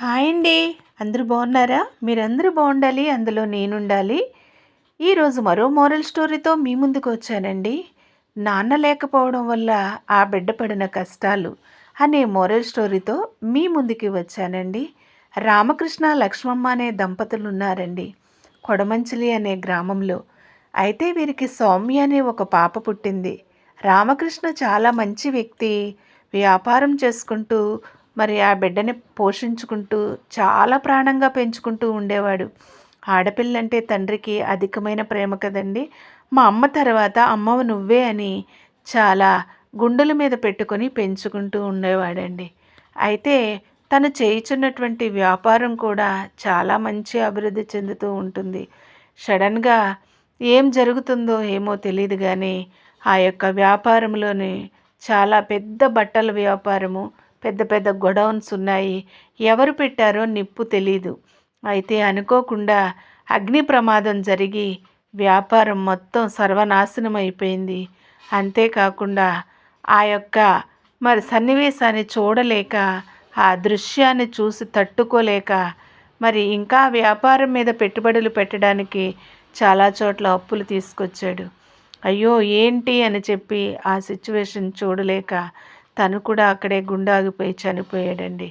Hi అండి. అందరూ బాగున్నారా? మీరందరూ బాగుండాలి, అందులో నేనుండాలి. ఈరోజు మరో మోరల్ స్టోరీతో మీ ముందుకు వచ్చానండి. నాన్న లేకపోవడం వల్ల ఆ బిడ్డ పడిన కష్టాలు అనే మోరల్ స్టోరీతో మీ ముందుకి వచ్చానండి. రామకృష్ణ లక్ష్మమ్మ అనే దంపతులు ఉన్నారండి కొడమంచిలి అనే గ్రామంలో. అయితే వీరికి సౌమ్య అనే ఒక పాప పుట్టింది. రామకృష్ణ చాలా మంచి వ్యక్తి. వ్యాపారం చేసుకుంటూ మరి ఆ బిడ్డని పోషించుకుంటూ చాలా ప్రాణంగా పెంచుకుంటూ ఉండేవాడు. ఆడపిల్లంటే తండ్రికి అధికమైన ప్రేమ కదండి. మా అమ్మ తర్వాత అమ్మవ నువ్వే అని చాలా గుండెల మీద పెట్టుకొని పెంచుకుంటూ ఉండేవాడండి. అయితే తను చేయుచున్నటువంటి వ్యాపారం కూడా చాలా మంచి అభివృద్ధి చెందుతూ ఉంటుంది. సడన్గా ఏం జరుగుతుందో ఏమో తెలియదు కానీ ఆ యొక్క వ్యాపారంలోని చాలా పెద్ద బట్టల వ్యాపారము, పెద్ద పెద్ద గొడౌన్స్ ఉన్నాయి. ఎవరు పెట్టారో నిప్పు తెలీదు. అయితే అనుకోకుండా అగ్ని ప్రమాదం జరిగి వ్యాపారం మొత్తం సర్వనాశనం అయిపోయింది. అంతేకాకుండా ఆ యొక్క మరి సన్నివేశాన్ని చూడలేక, ఆ దృశ్యాన్ని చూసి తట్టుకోలేక మరి ఇంకా వ్యాపారం మీద పెట్టుబడులు పెట్టడానికి చాలా చోట్ల అప్పులు తీసుకొచ్చాడు. అయ్యో ఏంటి అని చెప్పి ఆ సిచ్యువేషన్ చూడలేక తను కూడా అక్కడే గుండాగిపోయి చనిపోయాడండి.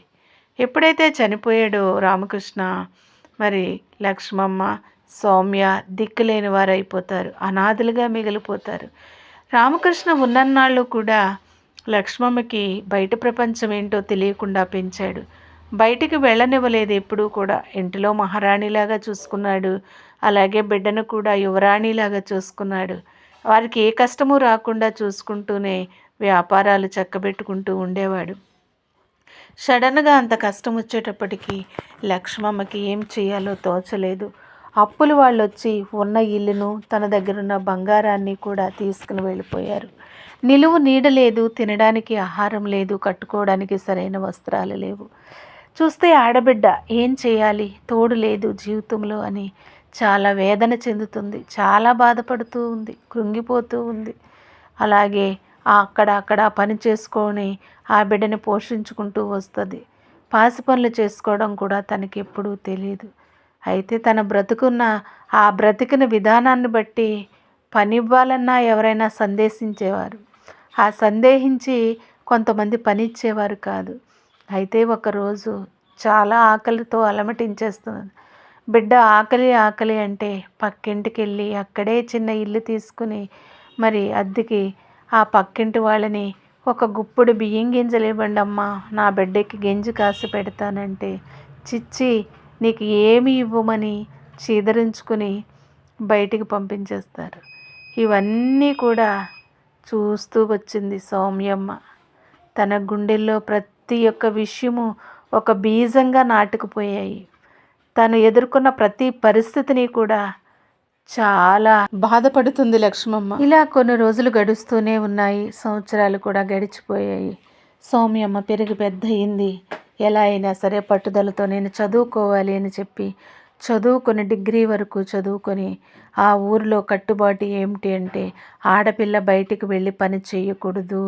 ఎప్పుడైతే చనిపోయాడో రామకృష్ణ, మరి లక్ష్మమ్మ, సౌమ్య దిక్కులేని వారు అయిపోతారు, అనాథలుగా మిగిలిపోతారు. రామకృష్ణ ఉన్నన్నాళ్ళు కూడా లక్ష్మమ్మకి బయట ప్రపంచం ఏంటో తెలియకుండా పెంచాడు. బయటికి వెళ్ళనివ్వలేదు ఎప్పుడూ కూడా. ఇంటిలో మహారాణిలాగా చూసుకున్నాడు. అలాగే బిడ్డను కూడా యువరాణిలాగా చూసుకున్నాడు. వారికి ఏ కష్టము రాకుండా చూసుకుంటూనే వ్యాపారాలు చక్కబెట్టుకుంటూ ఉండేవాడు. సడన్గా అంత కష్టం వచ్చేటప్పటికి లక్ష్మమ్మకి ఏం చేయాలో తోచలేదు. అప్పులు వాళ్ళు వచ్చి ఉన్న ఇల్లును, తన దగ్గరున్న బంగారాన్ని కూడా తీసుకుని వెళ్ళిపోయారు. నిలువు నీడ లేదు, తినడానికి ఆహారం లేదు, కట్టుకోవడానికి సరైన వస్త్రాలు లేవు. చూస్తే ఆడబిడ్డ ఏం చేయాలి, తోడు లేదు జీవితంలో అని చాలా వేదన చెందుతుంది, చాలా బాధపడుతూ ఉంది, కృంగిపోతూ ఉంది. అలాగే అక్కడ పని చేసుకొని ఆ బిడ్డని పోషించుకుంటూ వస్తుంది. పాసి పనులు చేసుకోవడం కూడా తనకి ఎప్పుడూ తెలియదు. అయితే తన బ్రతుకున్న ఆ బ్రతికిన విధానాన్ని బట్టి పని ఇవ్వాలన్నా ఎవరైనా సందేశించేవారు. ఆ సందేహించి కొంతమంది పని ఇచ్చేవారు కాదు. అయితే ఒకరోజు చాలా ఆకలితో అలమటించేస్తుంది. బిడ్డ ఆకలి ఆకలి అంటే పక్కింటికి వెళ్ళి అక్కడే చిన్న ఇల్లు తీసుకుని మరి అద్దెకి ఆ పక్కింటి వాళ్ళని ఒక గుప్పుడు బియ్యం గింజలు ఇవ్వండి అమ్మా, నా బిడ్డకి గెంజి కాసి పెడతానంటే చిచ్చి నీకు ఏమి ఇవ్వమని చీదరించుకుని బయటికి పంపించేస్తారు. ఇవన్నీ కూడా చూస్తూ వచ్చింది సౌమ్యమ్మ. తన గుండెల్లో ప్రతి ఒక్క విషయము ఒక బీజంగా నాటుకుపోయాయి. తను ఎదుర్కొన్న ప్రతి పరిస్థితిని కూడా చాలా బాధపడుతుంది లక్ష్మమ్మ. ఇలా కొన్ని రోజులు గడుస్తూనే ఉన్నాయి. సంవత్సరాలు కూడా గడిచిపోయాయి. సౌమ్యమ్మ పెరిగి పెద్ద అయింది. ఎలా అయినా సరే పట్టుదలతో నేను చదువుకోవాలి అని చెప్పి చదువుకొని డిగ్రీ వరకు చదువుకొని ఆ ఊరిలో కట్టుబాటు ఏమిటి అంటే ఆడపిల్ల బయటికి వెళ్ళి పని చేయకూడదు,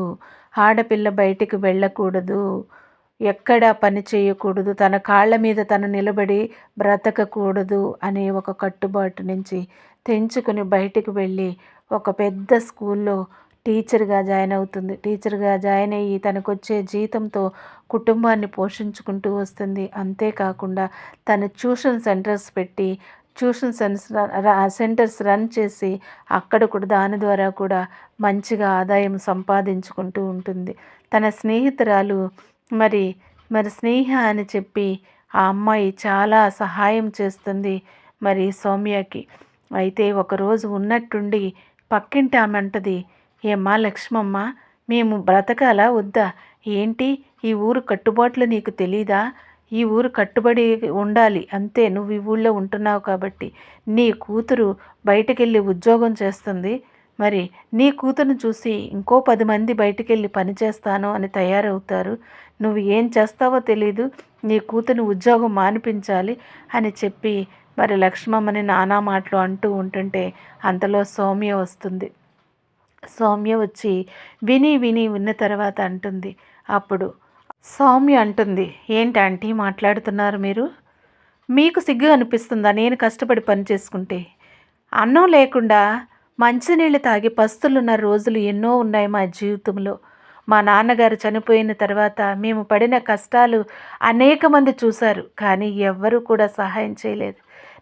ఆడపిల్ల బయటికి వెళ్ళకూడదు, ఎక్కడ పని చేయకూడదు, తన కాళ్ళ మీద తను నిలబడి బ్రతకకూడదు అనే ఒక కట్టుబాటు నుంచి తెంచుకుని బయటికి వెళ్ళి ఒక పెద్ద స్కూల్లో టీచర్గా జాయిన్ అవుతుంది. టీచర్గా జాయిన్ అయ్యి తనకు వచ్చే జీతంతో కుటుంబాన్ని పోషించుకుంటూ వస్తుంది. అంతేకాకుండా తను ట్యూషన్ సెంటర్స్ పెట్టి ట్యూషన్ సెంటర్స్ రన్ చేసి అక్కడ కూడా దాని ద్వారా కూడా మంచిగా ఆదాయం సంపాదించుకుంటూ ఉంటుంది. తన స్నేహితురాలు మరి స్నేహ అని చెప్పి ఆ అమ్మాయి చాలా సహాయం చేస్తుంది మరి సౌమ్యకి. అయితే ఒకరోజు ఉన్నట్టుండి పక్కింటి ఆమె అంటది, ఏమ్మా లక్ష్మమ్మ, మేము బ్రతకాలా వద్దా? ఏంటి ఈ ఊరు కట్టుబాట్లు నీకు తెలీదా? ఈ ఊరు కట్టుబడి ఉండాలి అంతే, నువ్వు ఈ ఊళ్ళో ఉంటున్నావు కాబట్టి. నీ కూతురు బయటకెళ్ళి ఉద్యోగం చేస్తుంది, మరి నీ కూతురుని చూసి ఇంకో 10 మంది బయటకెళ్ళి పని చేస్తాను అని తయారవుతారు. నువ్వు ఏం చేస్తావో తెలీదు, నీ కూతురుని ఉద్యోగం మానిపించాలి అని చెప్పి మరి లక్ష్మమ్మని నానా మాటలు అంటూ ఉంటుంటే అంతలో సౌమ్య వస్తుంది. సౌమ్య వచ్చి విని విన్న తర్వాత అంటుంది, అప్పుడు సౌమ్య అంటుంది, ఏంటి ఆంటీ మాట్లాడుతున్నారు మీరు? మీకు సిగ్గు అనిపిస్తుందా నేను కష్టపడి పని చేసుకుంటే? అన్నం లేకుండా మంచినీళ్ళు తాగి పస్తులున్న రోజులు ఎన్నో ఉన్నాయి మా జీవితంలో. మా నాన్నగారు చనిపోయిన తర్వాత మేము పడిన కష్టాలు అనేక మంది చూశారు, కానీ ఎవ్వరూ కూడా సహాయం చేయలేదు.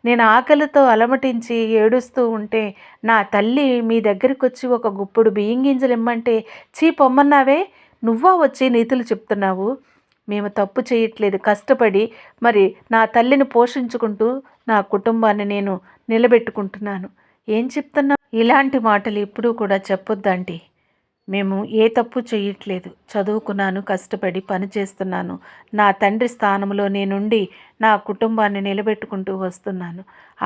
నేను ఆకలితో అలమటించి ఏడుస్తూ ఉంటే నా తల్లి మీ దగ్గరికొచ్చి ఒక గుప్పుడు బియ్యం గింజలు ఇమ్మంటే చీ పొమ్మన్నావే, నువ్వా వచ్చి నీతులు చెప్తున్నావు? మేము తప్పు చేయట్లేదు, కష్టపడి మరి నా తల్లిని పోషించుకుంటూ నా కుటుంబాన్ని నేను నిలబెట్టుకుంటున్నాను. ఏం చెప్తున్నా? ఇలాంటి మాటలు ఎప్పుడూ కూడా చెప్పొద్దంటీ. మేము ఏ తప్పు చేయట్లేదు, చదువుకున్నాను, కష్టపడి పని చేస్తున్నాను, నా తండ్రి స్థానంలో నేనుండి నా కుటుంబాన్ని నిలబెట్టుకుంటూ వస్తున్నాను.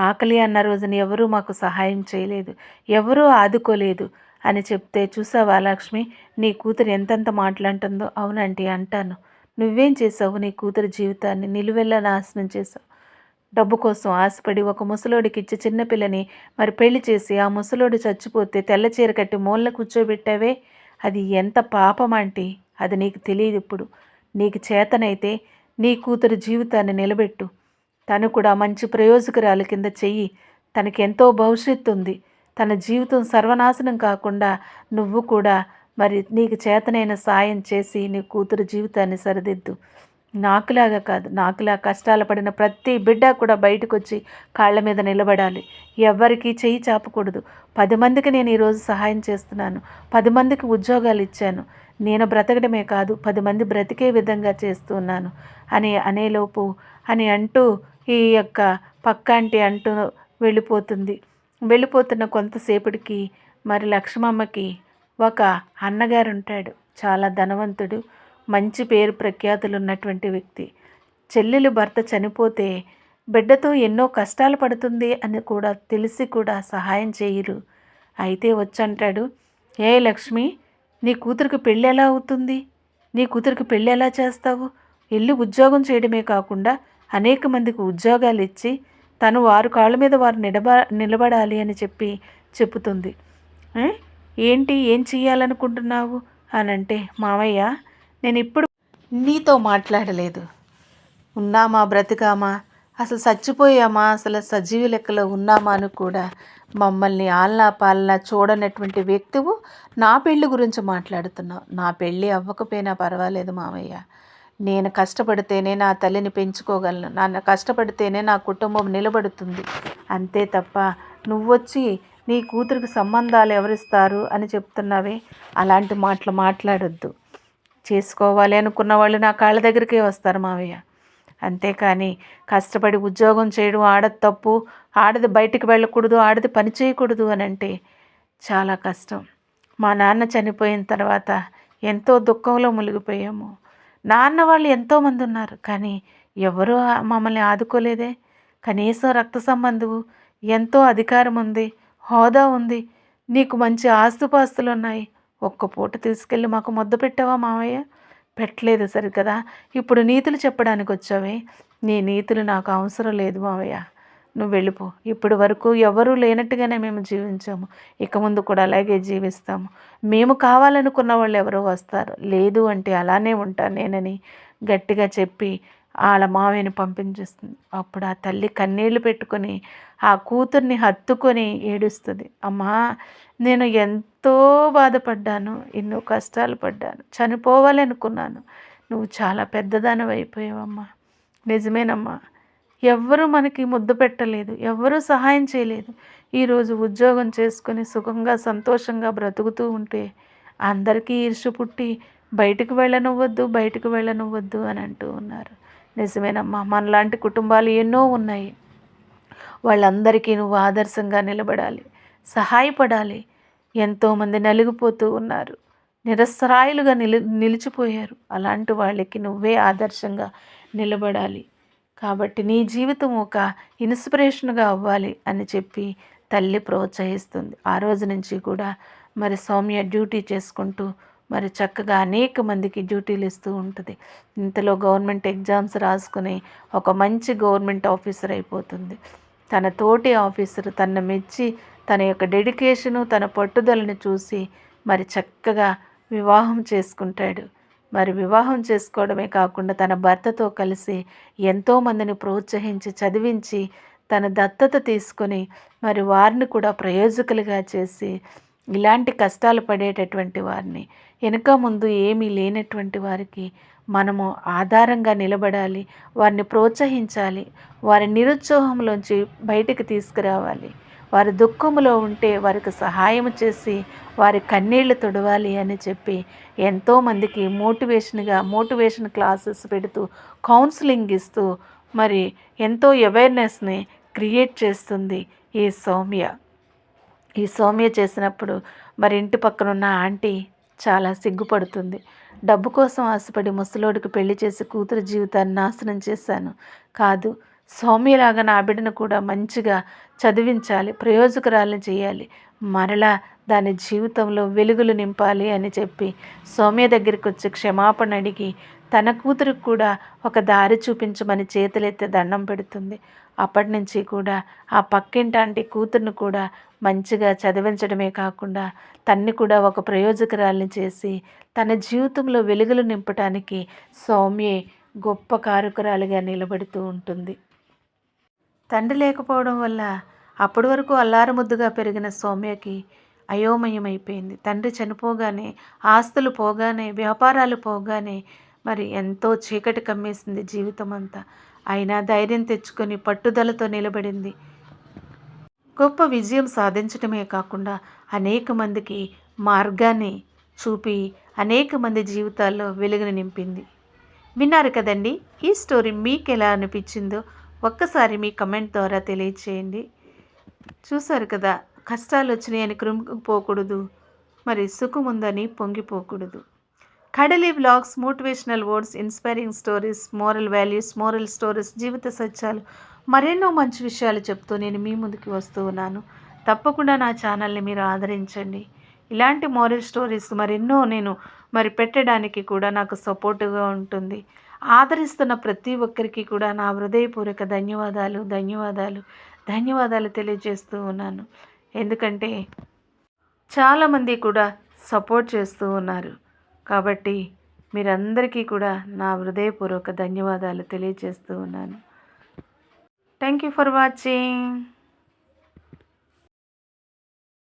ఆకలి అన్న రోజున ఎవరూ మాకు సహాయం చేయలేదు, ఎవరూ ఆదుకోలేదు అని చెప్తే, చూసావా లక్ష్మి, నీ కూతురు ఎంతెంత మాట్లాడుతుందో. అవునంటీ అంటాను. నువ్వేం చేసావు? నీ కూతురు జీవితాన్ని నిలువెల్లా నాశనం చేసావు. డబ్బు కోసం ఆశపడి ఒక ముసలోడికి ఇచ్చి చిన్నపిల్లని మరి పెళ్లి చేసి ఆ ముసలోడు చచ్చిపోతే తెల్ల చీర కట్టి మూలన కూర్చోబెట్టావే, అది ఎంత పాపం ఆంటీ. అది నీకు తెలియదు. ఇప్పుడు నీకు చేతనైతే నీ కూతురు జీవితాన్ని నిలబెట్టు. తను కూడా మంచి ప్రయోజకురాలు కింద చెయ్యి. తనకి ఎంతో భవిష్యత్తు ఉంది. తన జీవితం సర్వనాశనం కాకుండా నువ్వు కూడా మరి నీకు చేతనైన సాయం చేసి నీ కూతురు జీవితాన్ని సరిదిద్దు. నాకులాగా కాదు, నాకులా కష్టాలు పడిన ప్రతి బిడ్డ కూడా బయటకు వచ్చి కాళ్ళ మీద నిలబడాలి. ఎవ్వరికీ చెయ్యి చాపకూడదు. 10 మందికి నేను ఈరోజు సహాయం చేస్తున్నాను, 10 మందికి ఉద్యోగాలు ఇచ్చాను. నేను బ్రతకడమే కాదు 10 మంది బ్రతికే విధంగా చేస్తున్నాను అని అనేలోపు అని అంటూ ఈ యొక్క పక్కాంటి అంటూ వెళ్ళిపోతుంది. వెళ్ళిపోతున్న కొంతసేపటికి మరి లక్ష్మమ్మకి ఒక అన్నగారు ఉంటాడు, చాలా ధనవంతుడు, మంచి పేరు ప్రఖ్యాతులు ఉన్నటువంటి వ్యక్తి. చెల్లెలు భర్త చనిపోతే బిడ్డతో ఎన్నో కష్టాలు పడుతుంది అని కూడా తెలిసి కూడా సహాయం చేయరు. అయితే వచ్చంటాడు, ఏ లక్ష్మి, నీ కూతురికి పెళ్ళి ఎలా అవుతుంది? నీ కూతురికి పెళ్ళి ఎలా చేస్తావు? వెళ్ళి ఉద్యోగం చేయడమే కాకుండా అనేక మందికి ఉద్యోగాలు ఇచ్చి తను వారు కాళ్ళ మీద వారు నిలబడాలి అని చెప్పుతుంది. ఏంటి, ఏం చెయ్యాలనుకుంటున్నావు అని అంటే, మావయ్య, నేను ఇప్పుడు నీతో మాట్లాడలేదు. ఉన్నామా, బ్రతికామా, అసలు చచ్చిపోయామా, అసలు సజీవ లెక్కలో ఉన్నామా అని కూడా మమ్మల్ని ఆలనా పాలనా చూడనటువంటి వ్యక్తివు నా పెళ్ళి గురించి మాట్లాడుతున్నావు. నా పెళ్ళి అవ్వకపోయినా పర్వాలేదు మావయ్య. నేను కష్టపడితేనే నా తల్లిని పెంచుకోగలను, నాన్న కష్టపడితేనే నా కుటుంబం నిలబడుతుంది. అంతే తప్ప నువ్వొచ్చి నీ కూతురికి సంబంధాలు ఎవరిస్తారు అని చెప్తున్నావే, అలాంటి మాటలు మాట్లాడొద్దు. చేసుకోవాలి అనుకున్న వాళ్ళు నా కాళ్ళ దగ్గరికే వస్తారు మావయ్య. అంతేకాని కష్టపడి ఉద్యోగం చేయడం ఆడది తప్పు, ఆడది బయటికి వెళ్ళకూడదు, ఆడది పని చేయకూడదు అని అంటే చాలా కష్టం. మా నాన్న చనిపోయిన తర్వాత ఎంతో దుఃఖంలో మునిగిపోయాము. నాన్న వాళ్ళు ఎంతోమంది ఉన్నారు, కానీ ఎవరూ మమ్మల్ని ఆదుకోలేదే. కనీసం రక్త సంబంధువు, ఎంతో అధికారం ఉంది, హోదా ఉంది, నీకు మంచి ఆస్తుపాస్తులు ఉన్నాయి, ఒక్క పూట తీసుకెళ్ళి మాకు ముద్ద పెట్టావా మావయ్య? పెట్టలేదు సరి కదా. ఇప్పుడు నీతులు చెప్పడానికి వచ్చావే, నీ నీతులు నాకు అవసరం లేదు మావయ్య, నువ్వు వెళ్ళిపో. ఇప్పటి వరకు ఎవరూ లేనట్టుగానే మేము జీవించాము, ఇక ముందు కూడా అలాగే జీవిస్తాము. మేము కావాలనుకున్న వాళ్ళు ఎవరో వస్తారు, లేదు అంటే అలానే ఉంటాను నేనని గట్టిగా చెప్పి వాళ్ళ మావయ్యని పంపించేస్తుంది. అప్పుడు ఆ తల్లి కన్నీళ్లు పెట్టుకొని ఆ కూతుర్ని హత్తుకొని ఏడుస్తుంది. అమ్మా, నేను ఎంతో బాధపడ్డాను, ఎన్నో కష్టాలు పడ్డాను, చనిపోవాలనుకున్నాను, నువ్వు చాలా పెద్దదానివి అయిపోయావమ్మా. నిజమేనమ్మా, ఎవ్వరూ మనకి ముద్దు పెట్టలేదు, ఎవ్వరూ సహాయం చేయలేదు. ఈరోజు ఉద్యోగం చేసుకొని సుఖంగా సంతోషంగా బ్రతుకుతూ ఉంటే అందరికీ ఈర్ష్య పుట్టి బయటకు వెళ్ళనివ్వద్దు అని అంటూ ఉన్నారు. నిజమేనమ్మా, మనలాంటి కుటుంబాలు ఎన్నో ఉన్నాయి. వాళ్ళందరికీ నువ్వు ఆదర్శంగా నిలబడాలి, సహాయపడాలి. ఎంతోమంది నలిగిపోతూ ఉన్నారు, నిరసరాయులుగా నిలిచిపోయారు. అలాంటి వాళ్ళకి నువ్వే ఆదర్శంగా నిలబడాలి. కాబట్టి నీ జీవితం ఒక ఇన్స్పిరేషన్గా అవ్వాలి అని చెప్పి తల్లి ప్రోత్సహిస్తుంది. ఆ రోజు నుంచి కూడా మరి సౌమ్య డ్యూటీ చేసుకుంటూ మరి చక్కగా అనేక మందికి డ్యూటీలు ఇస్తూ ఉంటుంది. ఇంతలో గవర్నమెంట్ ఎగ్జామ్స్ రాసుకుని ఒక మంచి గవర్నమెంట్ ఆఫీసర్ అయిపోతుంది. తన తోటి ఆఫీసర్ తనను మెచ్చి తన యొక్క డెడికేషను, తన పట్టుదలను చూసి మరి చక్కగా వివాహం చేసుకుంటాడు. మరి వివాహం చేసుకోవడమే కాకుండా తన భర్తతో కలిసి ఎంతోమందిని ప్రోత్సహించి చదివించి తన దత్తత తీసుకొని మరి వారిని కూడా ప్రయోజకులుగా చేసి ఇలాంటి కష్టాలు పడేటటువంటి వారిని వెనుక ముందు ఏమీ లేనటువంటి వారికి మనము ఆధారంగా నిలబడాలి, వారిని ప్రోత్సహించాలి, వారి నిరుత్సాహంలోంచి బయటికి తీసుకురావాలి. వారి దుఃఖంలో ఉంటే వారికి సహాయం చేసి వారి కన్నీళ్లు తుడవాలి అని చెప్పి ఎంతోమందికి మోటివేషన్ క్లాసెస్ పెడుతూ కౌన్సిలింగ్ ఇస్తూ మరి ఎంతో అవేర్నెస్ని క్రియేట్ చేస్తుంది ఈ సౌమ్య. ఈ సౌమ్య చేసినప్పుడు మరి ఇంటి పక్కన ఉన్న ఆంటీ చాలా సిగ్గుపడుతుంది. డబ్బు కోసం ఆశపడి ముసలోడికి పెళ్లి చేసి కూతురు జీవితాన్ని నాశనం చేశాను కాదు, సౌమ్యలాగా నా బిడ్డను కూడా మంచిగా చదివించాలి, ప్రయోజకురాలను చేయాలి, మరలా దాని జీవితంలో వెలుగులు నింపాలి అని చెప్పి సౌమ్య దగ్గరికి వచ్చి క్షమాపణ అడిగి తన కూతురికి కూడా ఒక దారి చూపించమని చేతులెత్తి దండం పెడుతుంది. అప్పటి నుంచి కూడా ఆ పక్కింటి కూతుర్ని కూడా మంచిగా చదివించడమే కాకుండా తన్ని కూడా ఒక ప్రయోజకురాల్ని చేసి తన జీవితంలో వెలుగులు నింపటానికి సౌమ్యే గొప్ప కారకురాలిగా నిలబడుతూ ఉంటుంది. తండ్రి లేకపోవడం వల్ల అప్పటి వరకు అల్లారముద్దుగా పెరిగిన సౌమ్యకి అయోమయమైపోయింది. తండ్రి చనిపోగానే, ఆస్తులు పోగానే, వ్యాపారాలు పోగానే మరి ఎంతో చీకటి కమ్మేసింది జీవితం అంతా. అయినా ధైర్యం తెచ్చుకొని పట్టుదలతో నిలబడింది. గొప్ప విజయం సాధించడమే కాకుండా అనేక మందికి మార్గాన్ని చూపి అనేక మంది జీవితాల్లో వెలుగుని నింపింది. విన్నారు కదండి, ఈ స్టోరీ మీకు ఎలా అనిపించిందో ఒక్కసారి మీ కమెంట్ ద్వారా తెలియచేయండి. చూసారు కదా, కష్టాలు వచ్చినాయని కృంగిపోకూడదు, మరి సుఖముందని పొంగిపోకూడదు. Kadali vlogs, motivational words, inspiring stories, moral values, moral stories, జీవిత సత్యాలు, మరెన్నో మంచి విషయాలు చెప్తూ నేను మీ ముందుకు వస్తూ ఉన్నాను. తప్పకుండా నా ఛానల్ని మీరు ఆదరించండి. ఇలాంటి మోరల్ స్టోరీస్ మరెన్నో నేను పెట్టడానికి కూడా నాకు సపోర్టుగా ఉంటుంది. ఆదరిస్తున్న ప్రతి ఒక్కరికి కూడా నా హృదయపూర్వక ధన్యవాదాలు తెలియజేస్తూ ఉన్నాను. ఎందుకంటే చాలామంది కూడా సపోర్ట్ చేస్తూ ఉన్నారు. కాబట్టి మీరందరికీ కూడా నా హృదయపూర్వక ధన్యవాదాలు తెలియజేస్తూ ఉన్నాను. Thank you for watching.